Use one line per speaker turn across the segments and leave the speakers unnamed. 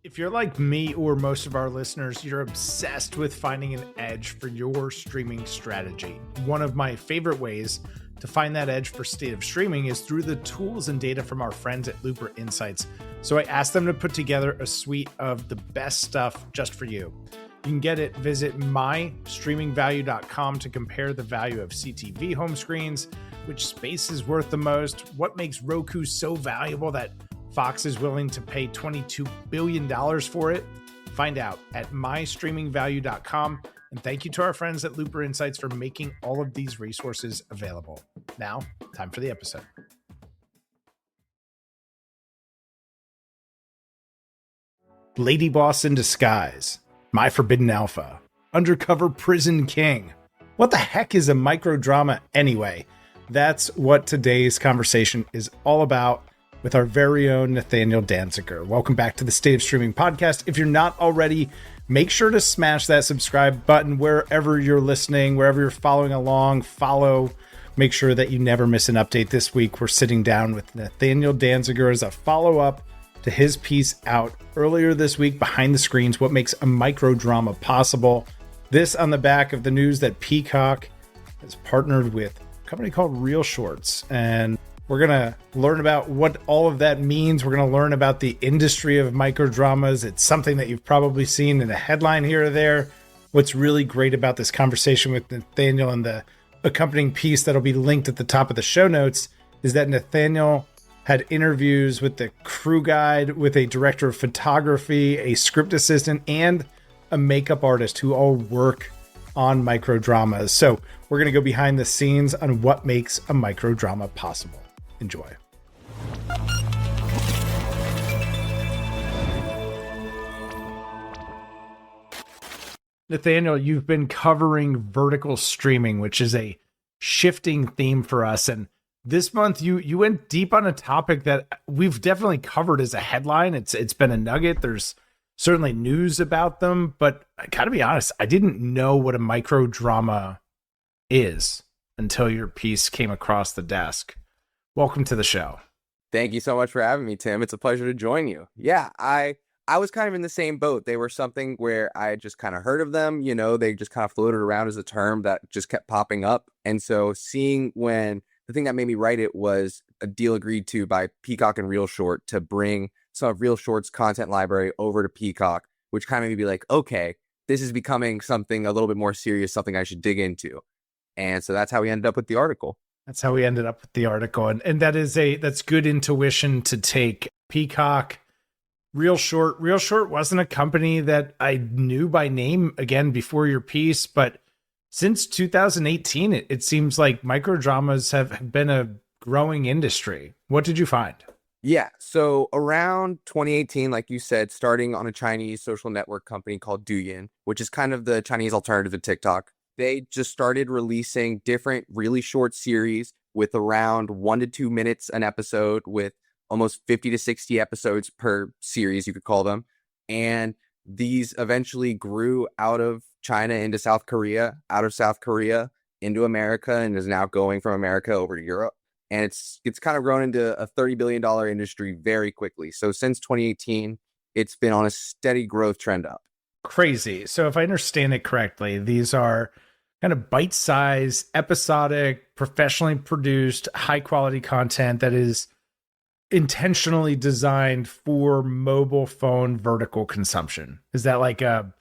If you're like me or most of our listeners, you're obsessed with finding an edge for your streaming strategy. One of my favorite ways to find that edge for state of streaming is through the tools and data from our friends at Looper Insights. So I asked them to put together a suite of the best stuff just for you. You can get it. Visit mystreamingvalue.com to compare the value of CTV home screens, which space is worth the most, what makes Roku so valuable that Fox is willing to pay $22 billion for it. Find out at mystreamingvalue.com. And thank you to our friends at Looper Insights for making all of these resources available. Now, time for the episode. Lady Boss in Disguise, My Forbidden Alpha, Undercover Prison King. What the heck is a microdrama anyway? That's what today's conversation is all about with our very own Nathaniel Danziger. Welcome back to the State of Streaming podcast. If you're not already, make sure to smash that subscribe button wherever you're listening, wherever you're following along, follow. Make sure that you never miss an update. This week, we're sitting down with Nathaniel Danziger as a follow-up to his piece out earlier this week, Behind the Screens, What Makes a Microdrama Possible. This on the back of the news that Peacock has partnered with a company called ReelShorts, and we're going to learn about what all of that means. We're going to learn about the industry of microdramas. It's something that you've probably seen in a headline here or there. What's really great about this conversation with Nathaniel and the accompanying piece that'll be linked at the top of the show notes is that Nathaniel had interviews with the crew guide, with a director of photography, a script assistant, and a makeup artist who all work on microdramas. So we're going to go behind the scenes on what makes a microdrama possible. Enjoy. Nathaniel, you've been covering vertical streaming, which is a shifting theme for us. And this month you went deep on a topic that we've definitely covered as a headline. It's been a nugget. There's certainly news about them, but I gotta be honest, I didn't know what a microdrama is until your piece came across the desk. Welcome to the show.
Thank you so much for having me, Tim. It's a pleasure to join you. Yeah, I was kind of in the same boat. They were something where I just kind of heard of them. You know, they just kind of floated around as a term that just kept popping up. And so seeing when the thing that made me write it was a deal agreed to by Peacock and ReelShort to bring some of ReelShort's content library over to Peacock, which kind of made me be like, okay, this is becoming something a little bit more serious, something I should dig into. And so that's how we ended up with the article.
That's how we ended up with the article. And that's good intuition to take. Peacock, ReelShort. ReelShort wasn't a company that I knew by name, again, before your piece, but since 2018, it seems like microdramas have been a growing industry. What did you find?
Yeah, so around 2018, like you said, starting on a Chinese social network company called Douyin, which is kind of the Chinese alternative to TikTok. They just started releasing different really short series with around 1 to 2 minutes an episode, with almost 50 to 60 episodes per series, you could call them. And these eventually grew out of China into South Korea, out of South Korea into America, and is now going from America over to Europe. And it's kind of grown into a $30 billion industry very quickly. So since 2018, it's been on a steady growth trend up.
Crazy. So if I understand it correctly, these are kind of bite-sized, episodic, professionally produced, high-quality content that is intentionally designed for mobile phone vertical consumption. Is that like a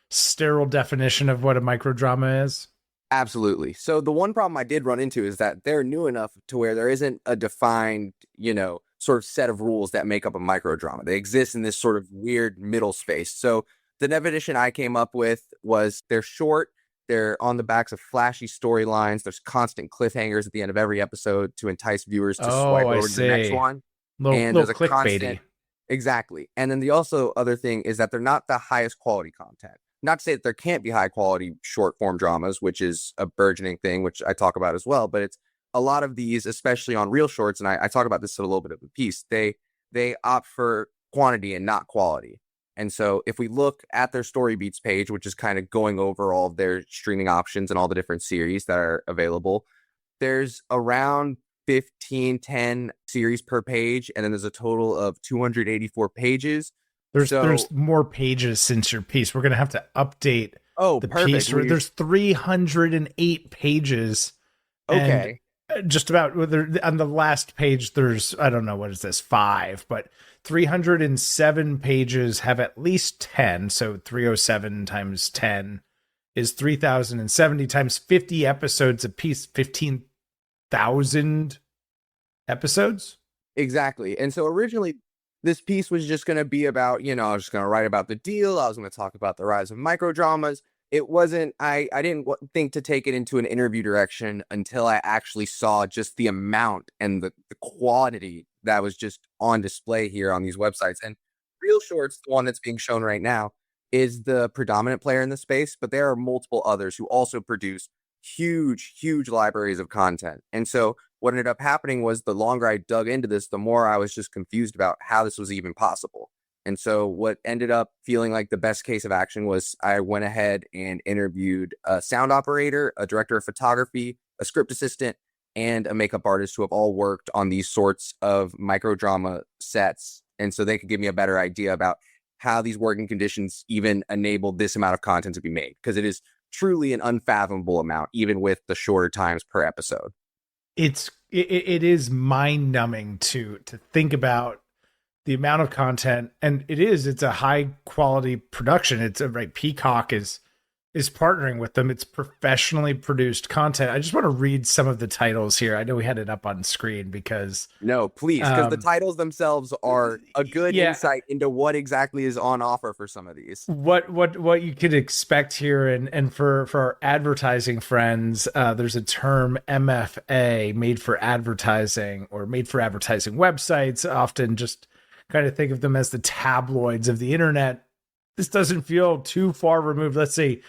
sterile definition of what a microdrama is?
Absolutely. So the one problem I did run into is that they're new enough to where there isn't a defined, sort of set of rules that make up a microdrama. They exist in this sort of weird middle space. So the definition I came up with was they're short, they're on the backs of flashy storylines, there's constant cliffhangers at the end of every episode to entice viewers to swipe over to the next one.
Little clickbaity.
Exactly. And then the also other thing is that they're not the highest quality content. Not to say that there can't be high quality short form dramas, which is a burgeoning thing, which I talk about as well. But it's a lot of these, especially on ReelShorts, and I talk about this in a little bit of the piece, they opt for quantity and not quality. And so if we look at their story beats page, which is kind of going over all of their streaming options and all the different series that are available, there's around 10 series per page. And then there's a total of 284 pages
There's more pages since your piece. We're gonna have to update the
perfect.
piece. There's 308 pages.
Okay.
And just about on the last page, there's, I don't know, what is this, 5, but 307 pages have at least 10. So 307 times 10 is 3,070 times 50 episodes a piece, 15,000 episodes.
Exactly. And so originally this piece was just going to be about, I was just going to write about the deal. I was going to talk about the rise of microdramas. It wasn't, I didn't think to take it into an interview direction until I actually saw just the amount and the quantity that was just on display here on these websites. And ReelShort's, the one that's being shown right now, is the predominant player in the space, but there are multiple others who also produce huge, huge libraries of content. And so what ended up happening was the longer I dug into this, the more I was just confused about how this was even possible. And so what ended up feeling like the best case of action was I went ahead and interviewed a sound operator, a director of photography, a script assistant, and a makeup artist who have all worked on these sorts of microdrama sets. And so they could give me a better idea about how these working conditions even enabled this amount of content to be made, because it is truly an unfathomable amount, even with the shorter times per episode.
It is mind numbing to think about the amount of content, and it's a high quality production. It's right. Peacock is partnering with them. It's professionally produced content. I just want to read some of the titles here. I know we had it up on screen because
no, please, because the titles themselves are a good insight into what exactly is on offer for some of these.
What you could expect here, and for our advertising friends, there's a term MFA, made for advertising, or made for advertising websites. Often just kind of think of them as the tabloids of the internet. This doesn't feel too far removed. Let's say,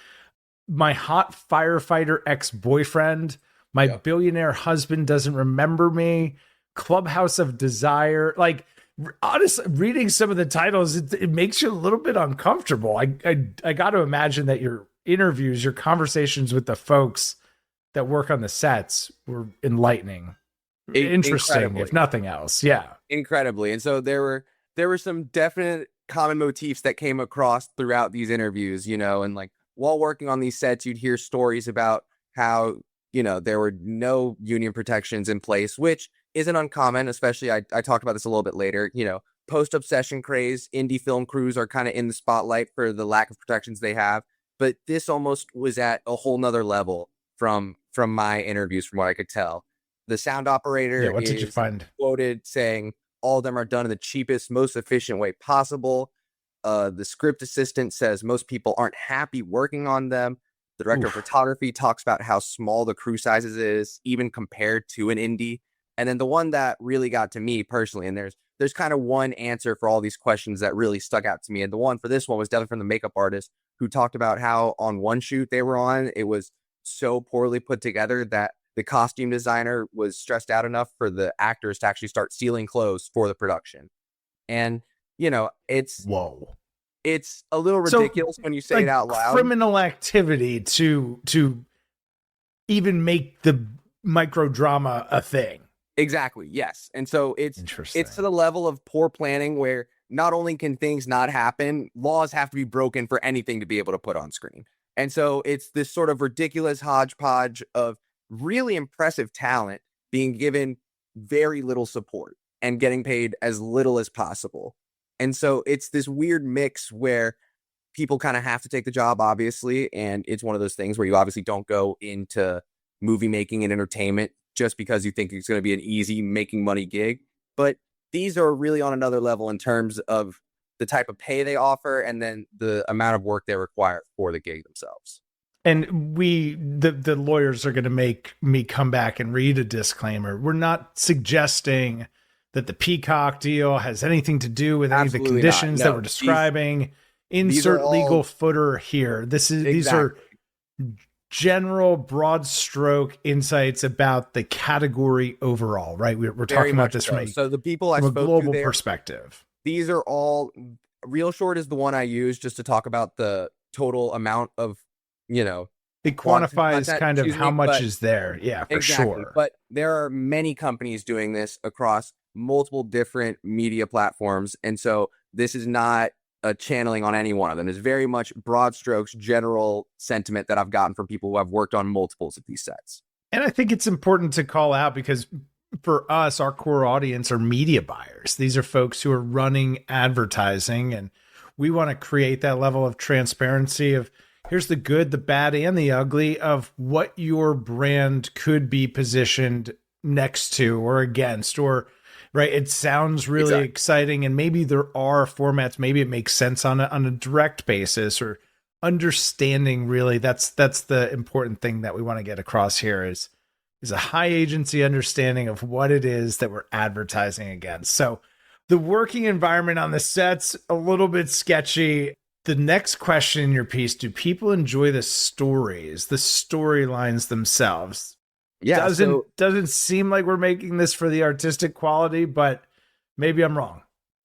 my hot firefighter ex-boyfriend, my billionaire husband doesn't remember me, Clubhouse of Desire. Like, honestly, reading some of the titles, it makes you a little bit uncomfortable. I got to imagine that your interviews, your conversations with the folks that work on the sets were enlightening, interesting, if nothing else. Yeah,
incredibly. And so there were some definite common motifs that came across throughout these interviews, and like, while working on these sets, you'd hear stories about how, there were no union protections in place, which isn't uncommon, especially I talked about this a little bit later. Post-obsession craze, indie film crews are kind of in the spotlight for the lack of protections they have. But this almost was at a whole nother level from my interviews, from what I could tell. The sound operator
what did you find?
Quoted saying all of them are done in the cheapest, most efficient way possible. The script assistant says most people aren't happy working on them. The director of photography talks about how small the crew sizes is, even compared to an indie. And then the one that really got to me personally, and there's kind of one answer for all these questions that really stuck out to me. And the one for this one was definitely from the makeup artist, who talked about how on one shoot they were on, it was so poorly put together that the costume designer was stressed out enough for the actors to actually start stealing clothes for the production. And it's a little ridiculous when you say it out loud.
Criminal activity to even make the microdrama a thing.
Exactly. Yes. And so it's to the level of poor planning where not only can things not happen, laws have to be broken for anything to be able to put on screen. And so it's this sort of ridiculous hodgepodge of really impressive talent being given very little support and getting paid as little as possible. And so it's this weird mix where people kind of have to take the job, obviously. And it's one of those things where you obviously don't go into movie making and entertainment just because you think it's going to be an easy making money gig. But these are really on another level in terms of the type of pay they offer and then the amount of work they require for the gig themselves.
And the lawyers are going to make me come back and read a disclaimer. We're not suggesting that the Peacock deal has anything to do with any of the conditions that we're describing. Insert legal footer here. These are general broad stroke insights about the category overall, right? We're talking about this from
the people I
from a
spoke
global
to
perspective.
These are all ReelShort is the one I use just to talk about the total amount of,
it quantifies kind of how much is there. Yeah, for sure.
But there are many companies doing this across multiple different media platforms. And so this is not a channeling on any one of them. It's very much broad strokes, general sentiment that I've gotten from people who have worked on multiples of these sets.
And I think it's important to call out because for us, our core audience are media buyers. These are folks who are running advertising, and we want to create that level of transparency of here's the good, the bad, and the ugly of what your brand could be positioned next to or against, or right. It sounds really exciting. And maybe there are formats, maybe it makes sense on a direct basis, or understanding really that's the important thing that we want to get across here is a high agency understanding of what it is that we're advertising against. So the working environment on the set's a little bit sketchy. The next question in your piece, do people enjoy the stories, the storylines themselves?
Yeah.
Doesn't seem like we're making this for the artistic quality, but maybe I'm wrong.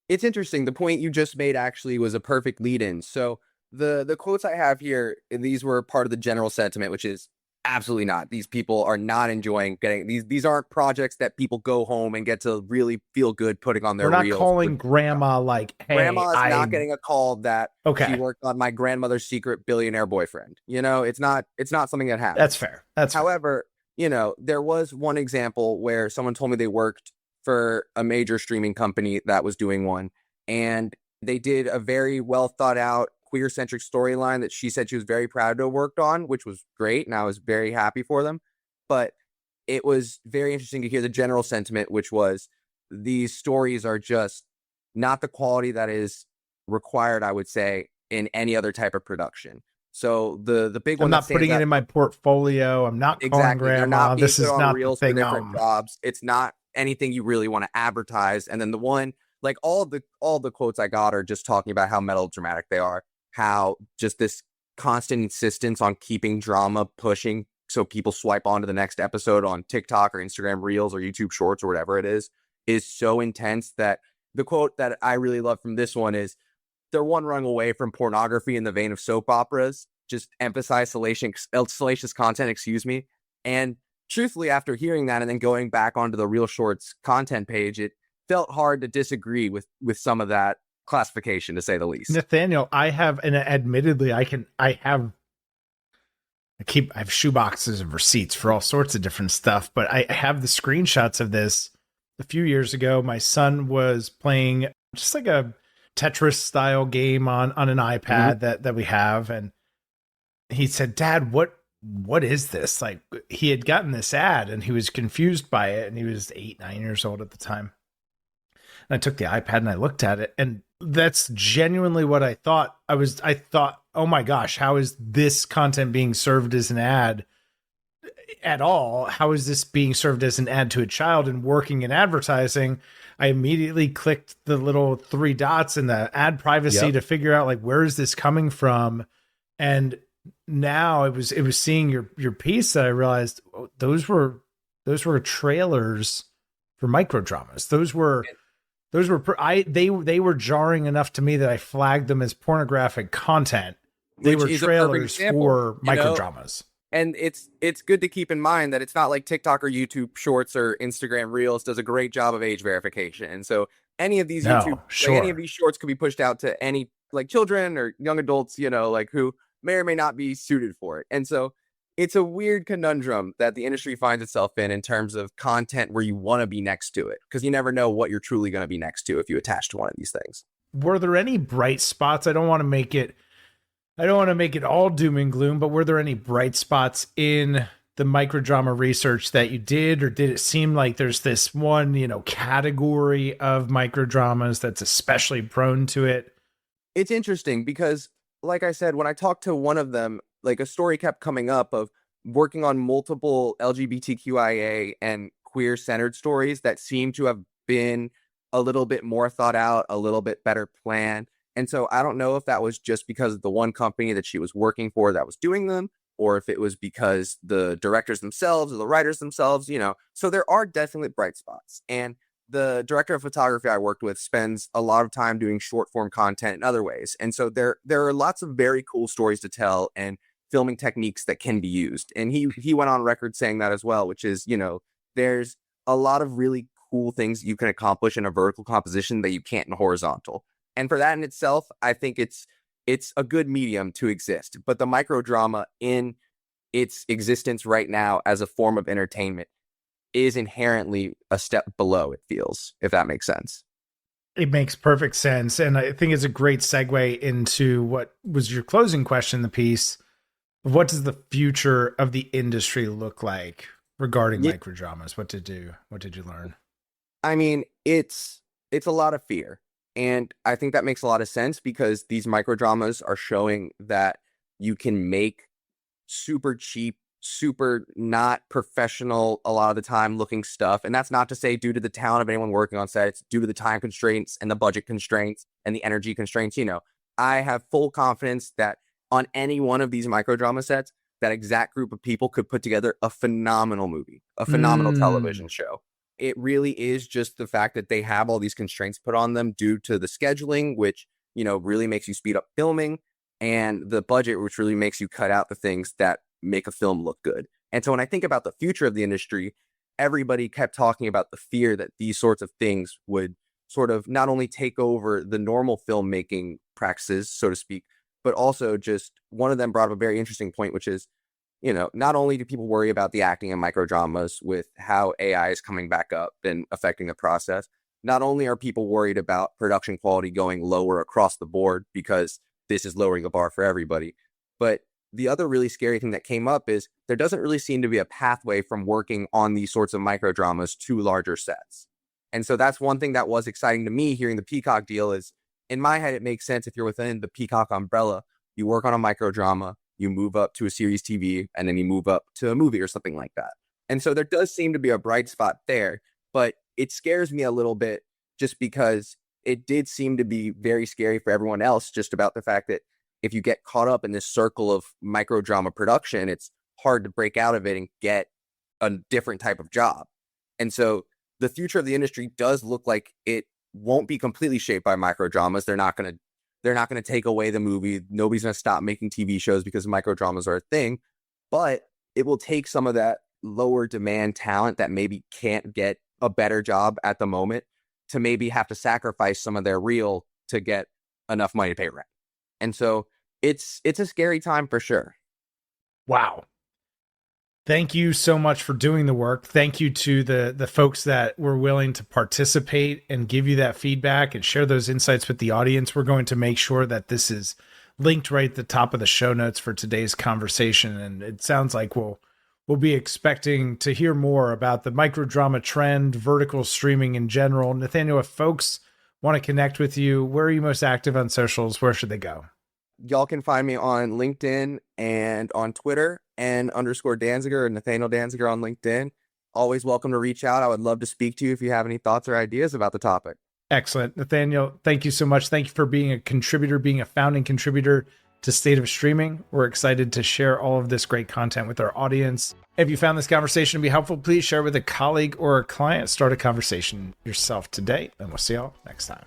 It's interesting. The point you just made actually was a perfect lead in. So the quotes I have here, these were part of the general sentiment, which is absolutely not. These people are not enjoying getting these aren't projects that people go home and get to really feel good putting on their
reels. We're not
reels.
calling grandma like, hey,
grandma's not getting a call that
okay,
she worked on my grandmother's secret billionaire boyfriend. You know, it's not something that happens.
That's fair.
However, you know, there was one example where someone told me they worked for a major streaming company that was doing one, and they did a very well thought out queer-centric storyline that she said she was very proud to have worked on, which was great, and I was very happy for them. But it was very interesting to hear the general sentiment, which was these stories are just not the quality that is required, I would say, in any other type of production. So the big one,
I'm not putting it in my portfolio. I'm not calling grandma. This is not the thing.
Jobs. It's not anything you really want to advertise. And then the one, like all the quotes I got are just talking about how melodramatic they are, how just this constant insistence on keeping drama pushing so people swipe on to the next episode on TikTok or Instagram Reels or YouTube Shorts or whatever it is so intense that the quote that I really love from this one is, they're one rung away from pornography in the vein of soap operas, just emphasize salacious content, And truthfully, after hearing that and then going back onto the ReelShorts content page, it felt hard to disagree with some of that classification, to say the least.
Nathaniel, I have shoeboxes of receipts for all sorts of different stuff, but I have the screenshots of this. A few years ago, my son was playing just like a Tetris style game on an iPad that we have. And he said, Dad, what is this? Like, he had gotten this ad and he was confused by it. And he was 8-9 years old at the time. And I took the iPad and I looked at it, and that's genuinely what I thought. I thought, oh my gosh, how is this content being served as an ad at all? How is this being served as an ad to a child? And working in advertising, I immediately clicked the little 3 dots in the ad privacy to figure out, like, where is this coming from? And now it was seeing your piece that I realized those were trailers for microdramas. They were jarring enough to me that I flagged them as pornographic content. They were trailers for microdramas.
And it's good to keep in mind that it's not like TikTok or YouTube Shorts or Instagram Reels does a great job of age verification. And so any of these any of these shorts could be pushed out to any like children or young adults, like who may or may not be suited for it. And so it's a weird conundrum that the industry finds itself in terms of content where you want to be next to it, because you never know what you're truly going to be next to if you attach to one of these things.
Were there any bright spots? I don't want to make it all doom and gloom, but were there any bright spots in the microdrama research that you did, or did it seem like there's this one, category of microdramas that's especially prone to it?
It's interesting because, like I said, when I talked to one of them, like a story kept coming up of working on multiple LGBTQIA and queer-centered stories that seem to have been a little bit more thought out, a little bit better planned. And so I don't know if that was just because of the one company that she was working for that was doing them, or if it was because the directors themselves or the writers themselves, So there are definitely bright spots. And the director of photography I worked with spends a lot of time doing short form content in other ways. And so there are lots of very cool stories to tell and filming techniques that can be used. And he went on record saying that as well, which is, there's a lot of really cool things you can accomplish in a vertical composition that you can't in horizontal. And for that in itself, I think it's a good medium to exist. But the microdrama in its existence right now as a form of entertainment is inherently a step below, it feels, if that makes sense.
It makes perfect sense. And I think it's a great segue into what was your closing question in the piece. What does the future of the industry look like regarding microdramas? What did you learn?
I mean, it's a lot of fear. And I think that makes a lot of sense because these microdramas are showing that you can make super cheap, super not professional a lot of the time looking stuff. And that's not to say due to the talent of anyone working on set. It's due to the time constraints and the budget constraints and the energy constraints. I have full confidence that on any one of these microdrama sets, that exact group of people could put together a phenomenal movie, a phenomenal television show. It really is just the fact that they have all these constraints put on them due to the scheduling, which, really makes you speed up filming, and the budget, which really makes you cut out the things that make a film look good. And so when I think about the future of the industry, everybody kept talking about the fear that these sorts of things would sort of not only take over the normal filmmaking practices, so to speak, but also just one of them brought up a very interesting point, which is, not only do people worry about the acting in microdramas with how AI is coming back up and affecting the process, not only are people worried about production quality going lower across the board because this is lowering the bar for everybody, but the other really scary thing that came up is there doesn't really seem to be a pathway from working on these sorts of microdramas to larger sets. And so that's one thing that was exciting to me hearing the Peacock deal is, in my head, it makes sense if you're within the Peacock umbrella, you work on a microdrama, you move up to a series TV, and then you move up to a movie or something like that. And so there does seem to be a bright spot there, but it scares me a little bit just because it did seem to be very scary for everyone else, just about the fact that if you get caught up in this circle of microdrama production, it's hard to break out of it and get a different type of job. And so the future of the industry does look like it won't be completely shaped by microdramas. They're not going to take away the movie. Nobody's going to stop making TV shows because microdramas are a thing, but it will take some of that lower demand talent that maybe can't get a better job at the moment to maybe have to sacrifice some of their reel to get enough money to pay rent. And so it's a scary time for sure.
Wow. Thank you so much for doing the work. Thank you to the folks that were willing to participate and give you that feedback and share those insights with the audience. We're going to make sure that this is linked right at the top of the show notes for today's conversation. And it sounds like we'll be expecting to hear more about the microdrama trend, vertical streaming in general. Nathaniel, if folks want to connect with you, where are you most active on socials? Where should they go?
Y'all can find me on LinkedIn and on Twitter and _Danziger, Nathaniel Danziger on LinkedIn. Always welcome to reach out. I would love to speak to you if you have any thoughts or ideas about the topic.
Excellent. Nathaniel, thank you so much. Thank you for being a contributor, being a founding contributor to State of Streaming. We're excited to share all of this great content with our audience. If you found this conversation to be helpful, please share with a colleague or a client. Start a conversation yourself today, and we'll see y'all next time.